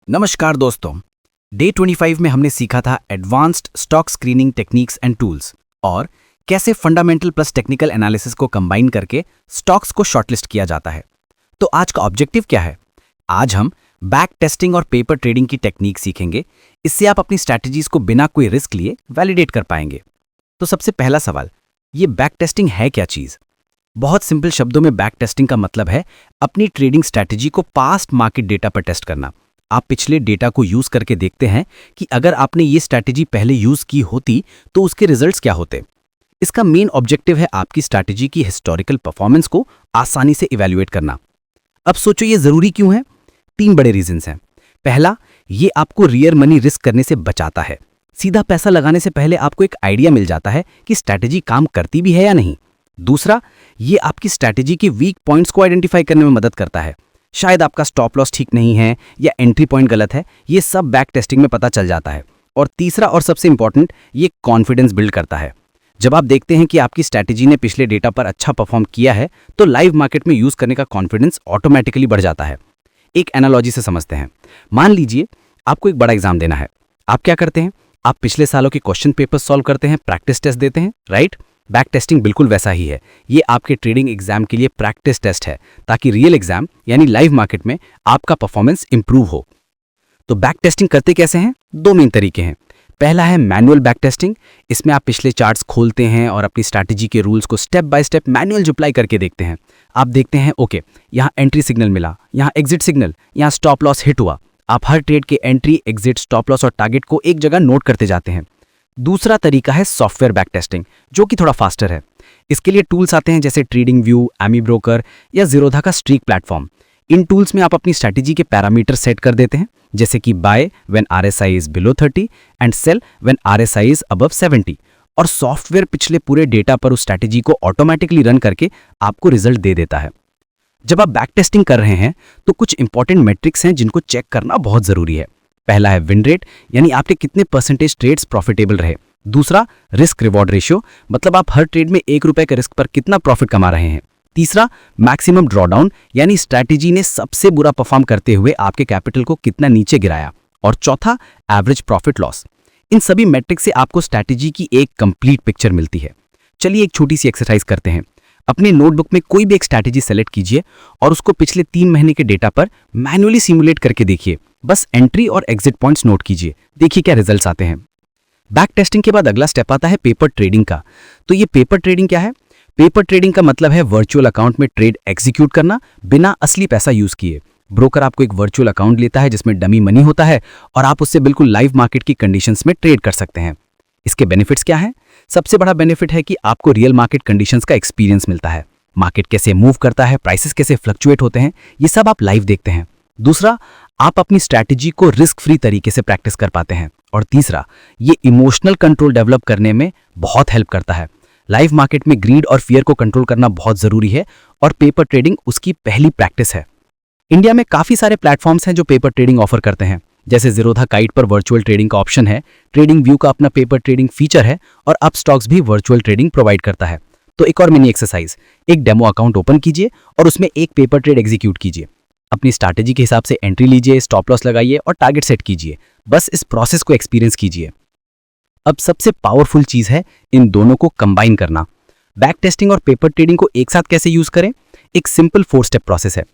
नमस्कार दोस्तों। डे 25 में हमने सीखा था advanced stock screening techniques and tools और कैसे फंडामेंटल प्लस टेक्निकल एनालिसिस को कंबाइन करके स्टॉक्स को शॉर्टलिस्ट किया जाता है। तो आज का ऑब्जेक्टिव क्या है? आज हम बैक टेस्टिंग और पेपर ट्रेडिंग की टेक्निक सीखेंगे। इससे आप अपनी स्ट्रैटेजीज को बिना कोई रिस्क लिए वैलिडेट कर पाएंगे। तो सबसे पहला सवाल, ये बैक टेस्टिंग है क्या चीज? बहुत सिंपल शब्दों में बैक टेस्टिंग का मतलब है अपनी ट्रेडिंग स्ट्रैटेजी को पास्ट मार्केट डेटा पर टेस्ट करना। आप पिछले डेटा को यूज करके देखते हैं कि अगर आपने ये स्ट्रैटेजी पहले यूज की होती तो उसके रिजल्ट्स क्या होते। इसका मेन ऑब्जेक्टिव है आपकी स्ट्रैटेजी की हिस्टोरिकल परफॉर्मेंस को आसानी से इवैल्यूएट करना। अब सोचो ये जरूरी क्यों है? 3 बड़े रीजंस हैं। पहला, ये आपको रियर मनी रिस्क करने से बचाता है। सीधा पैसा लगाने से पहले आपको एक आइडिया मिल जाता है कि स्ट्रैटेजी काम करती भी है या नहीं। दूसरा, ये आपकी स्ट्रैटेजी के वीक पॉइंट्स को आइडेंटिफाई करने में मदद करता है। शायद आपका स्टॉप लॉस ठीक नहीं है या एंट्री पॉइंट गलत है, ये सब बैक टेस्टिंग में पता चल जाता है। और तीसरा और सबसे इंपॉर्टेंट, ये कॉन्फिडेंस बिल्ड करता है। जब आप देखते हैं कि आपकी स्ट्रैटेजी ने पिछले डेटा पर अच्छा परफॉर्म किया है तो लाइव मार्केट में यूज करने का कॉन्फिडेंस ऑटोमेटिकली बढ़ जाता है। एक एनालॉजी से समझते हैं। मान लीजिए आपको एक बड़ा एग्जाम देना है। आप क्या करते हैं? आप पिछले सालों के क्वेश्चन पेपर सॉल्व करते हैं, प्रैक्टिस टेस्ट देते हैं, राइट? बैक टेस्टिंग बिल्कुल वैसा ही है। ये आपके ट्रेडिंग एग्जाम के लिए प्रैक्टिस टेस्ट है ताकि रियल एग्जाम यानी लाइव मार्केट में आपका परफॉर्मेंस इंप्रूव हो। तो बैक टेस्टिंग करते कैसे हैं? 2 मेन तरीके हैं। पहला है मैनुअल बैक टेस्टिंग। इसमें आप पिछले चार्ट्स खोलते हैं और अपनी स्ट्रैटेजी के रूल्स को step by step manual apply करके देखते हैं। आप देखते हैं ओके, यहाँ एंट्री सिग्नल मिला, यहाँ एग्जिट सिग्नल, यहाँ स्टॉप लॉस हिट हुआ। आप हर ट्रेड के एंट्री, एग्जिट, स्टॉप लॉस और टारगेट को एक जगह नोट करते जाते हैं। दूसरा तरीका है सॉफ्टवेयर बैक टेस्टिंग, जो कि थोड़ा फास्टर है। इसके लिए टूल्स आते हैं जैसे ट्रेडिंग व्यू, एमी ब्रोकर या ज़ीरोधा का स्ट्रीक प्लेटफॉर्म। इन टूल्स में आप अपनी स्ट्रैटेजी के पैरामीटर सेट कर देते हैं, जैसे कि buy when RSI is below 30 and sell when RSI is above 70। और सॉफ्टवेयर पिछले पूरे डेटा पर उस स्ट्रैटेजी को ऑटोमेटिकली रन करके आपको रिजल्ट दे देता है। जब आप बैक टेस्टिंग कर रहे हैं तो कुछ इंपॉर्टेंट मेट्रिक्स हैं जिनको चेक करना बहुत जरूरी है। पहला है विन रेट, यानी आपके कितने परसेंटेज ट्रेड्स प्रॉफिटेबल रहे। दूसरा, रिस्क रिवॉर्ड रेशियो, मतलब आप हर ट्रेड में 1 रुपए के रिस्क पर कितना प्रॉफिट कमा रहे हैं। तीसरा, मैक्सिमम ड्रॉडाउन, यानी स्ट्रैटेजी ने सबसे बुरा परफॉर्म करते हुए आपके कैपिटल को कितना नीचे गिराया। और चौथा, एवरेज प्रॉफिट लॉस। इन सभी मैट्रिक से आपको स्ट्रैटेजी की एक कंप्लीट पिक्चर मिलती है। चलिए एक छोटी सी एक्सरसाइज करते हैं। अपने नोटबुक में कोई भी एक स्ट्रैटेजी सेलेक्ट कीजिए और उसको पिछले 3 महीने के डेटा पर मैन्युअली सिमुलेट करके देखिए। बस एंट्री और एग्जिट पॉइंट्स नोट कीजिए, देखिए क्या रिजल्ट्स आते हैं। बैक टेस्टिंग के बाद अगला स्टेप आता है पेपर ट्रेडिंग का। तो ये पेपर ट्रेडिंग क्या है? पेपर ट्रेडिंग का मतलब है वर्चुअल अकाउंट में ट्रेड एग्जीक्यूट करना बिना असली पैसा यूज किए। ब्रोकर आपको एक वर्चुअल अकाउंट लेता है जिसमें डमी मनी होता है और आप उससे बिल्कुल लाइव मार्केट की कंडीशंस में ट्रेड कर सकते हैं। इसके बेनिफिट्स क्या हैं? सबसे बड़ा बेनिफिट है कि आपको रियल मार्केट कंडीशंस का एक्सपीरियंस मिलता है। मार्केट कैसे मूव करता है, प्राइसेस कैसे फ्लक्चुएट होते हैं, ये सब आप लाइव देखते हैं। दूसरा, आप अपनी स्ट्रैटेजी को रिस्क फ्री तरीके से प्रैक्टिस कर पाते हैं। और तीसरा, ये इमोशनल कंट्रोल डेवलप करने में बहुत हेल्प करता है। लाइव मार्केट में ग्रीड और फियर को कंट्रोल करना बहुत जरूरी है और पेपर ट्रेडिंग उसकी पहली प्रैक्टिस है। इंडिया में काफी सारे प्लेटफॉर्म्स हैं जो पेपर ट्रेडिंग ऑफर करते हैं, जैसे ज़ीरोधा काइट पर वर्चुअल ट्रेडिंग का ऑप्शन है, ट्रेडिंग व्यू का अपना पेपर ट्रेडिंग फीचर है और अपस्टॉक्स भी वर्चुअल ट्रेडिंग प्रोवाइड करता है। तो एक और मिनी एक्सरसाइज, एक डेमो अकाउंट ओपन कीजिए और उसमें एक पेपर ट्रेड एग्जीक्यूट कीजिए। अपनी स्ट्रैटेजी के हिसाब से एंट्री लीजिए, स्टॉप लॉस लगाइए और टारगेट सेट कीजिए। बस इस प्रोसेस को एक्सपीरियंस कीजिए। अब सबसे पावरफुल चीज है इन दोनों को कंबाइन करना। बैक टेस्टिंग और पेपर ट्रेडिंग को एक साथ कैसे यूज करें? एक सिंपल 4 स्टेप प्रोसेस है।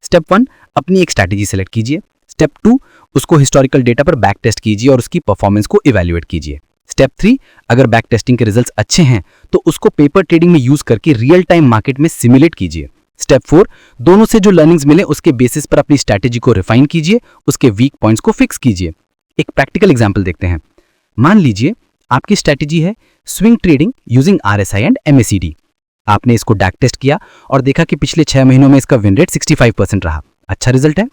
स्टेप 1, अपनी एक स्ट्रैटेजी सेलेक्ट कीजिए। स्टेप 2, उसको हिस्टोरिकल डेटा पर बैक टेस्ट कीजिए और उसकी परफॉर्मेंस को इवैल्यूएट कीजिए। स्टेप 3, अगर बैक टेस्टिंग के रिजल्ट्स अच्छे हैं तो उसको पेपर ट्रेडिंग में यूज करके रियल टाइम मार्केट में सिमुलेट कीजिए। स्टेप 4, दोनों से जो लर्निंग्स मिले उसके बेसिस पर अपनी स्ट्रैटेजी को रिफाइन कीजिए, उसके वीक पॉइंट्स को फिक्स कीजिए। एक प्रैक्टिकल एग्जांपल देखते हैं। मान लीजिए आपकी स्ट्रैटेजी है swing trading using RSI and MACD. आपने इसको बैक टेस्ट किया और देखा कि पिछले 6 महीनों में इसका विन रेट 65% रहा। अच्छा रिजल्ट है।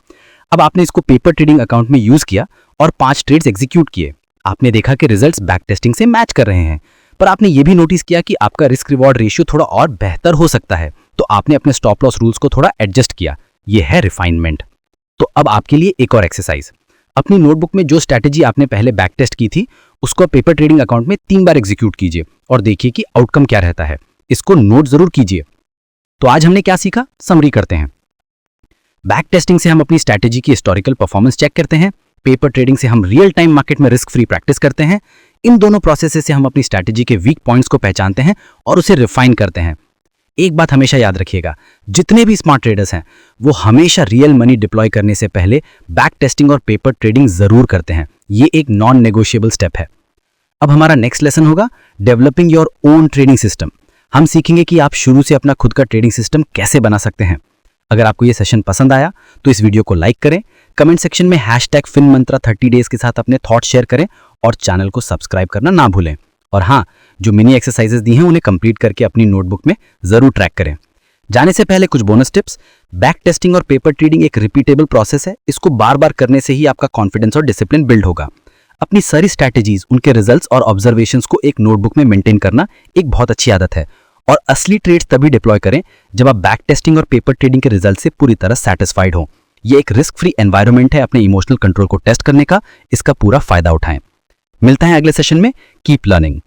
अब आपने इसको पेपर ट्रेडिंग अकाउंट में यूज किया और 5 ट्रेड्स एग्जीक्यूट किए। आपने देखा कि रिजल्ट्स बैक टेस्टिंग से मैच कर रहे हैं, पर आपने ये भी नोटिस किया कि आपका रिस्क रिवॉर्ड रेशियो थोड़ा और बेहतर हो सकता है, तो आपने अपने स्टॉप लॉस रूल्स को थोड़ा एडजस्ट किया। ये है रिफाइनमेंट। तो अब आपके लिए एक और एक्सरसाइज, अपनी नोटबुक में जो स्ट्रैटेजी आपने पहले बैक टेस्ट की थी उसको पेपर ट्रेडिंग अकाउंट में 3 बार एग्जीक्यूट कीजिए और देखिए कि आउटकम क्या रहता है। इसको नोट जरूर कीजिए। तो आज हमने क्या सीखा, समरी करते हैं। बैक टेस्टिंग से हम अपनी स्ट्रैटेजी की हिस्टोरिकल परफॉर्मेंस चेक करते हैं। पेपर ट्रेडिंग से हम रियल टाइम मार्केट में रिस्क फ्री प्रैक्टिस करते हैं। इन दोनों प्रोसेस से हम अपनी स्ट्रैटेजी के वीक पॉइंट्स को पहचानते हैं और उसे रिफाइन करते हैं। एक बात हमेशा याद रखिएगा, जितने भी स्मार्ट ट्रेडर्स हैं वो हमेशा रियल मनी डिप्लॉय करने से पहले बैक टेस्टिंग और पेपर ट्रेडिंग जरूर करते हैं। ये एक नॉन नेगोशिएबल स्टेप है। अब हमारा नेक्स्ट लेसन होगा developing your own trading system. हम सीखेंगे कि आप शुरू से अपना खुद का ट्रेडिंग सिस्टम कैसे बना सकते हैं। अगर आपको ये सेशन पसंद आया तो इस वीडियो को लाइक करें, कमेंट सेक्शन में #FinMantra30 days के साथ अपने थॉट शेयर करें और चैनल को सब्सक्राइब करना ना भूलें। और हाँ, जो मिनी एक्सरसाइजेस दी हैं उन्हें कंप्लीट करके अपनी नोटबुक में जरूर ट्रैक करें। जाने से पहले कुछ बोनस टिप्स। बैक टेस्टिंग और पेपर ट्रेडिंग एक रिपीटेबल प्रोसेस है। इसको बार बार करने से ही आपका कॉन्फिडेंस और डिसिप्लिन बिल्ड होगा। अपनी सारी स्ट्रैटेजीज, उनके रिजल्ट्स और ऑब्जर्वेशंस को एक नोटबुक में मेंटेन करना एक बहुत अच्छी आदत है। और असली ट्रेड्स तभी डिप्लॉय करें जब आप बैक टेस्टिंग और पेपर ट्रेडिंग के रिजल्ट से पूरी तरह सेटिस्फाइड हो। ये एक रिस्क फ्री एनवायरनमेंट है अपने इमोशनल कंट्रोल को टेस्ट करने का। इसका पूरा फायदा उठाएं। मिलता है अगले सेशन में। Keep learning.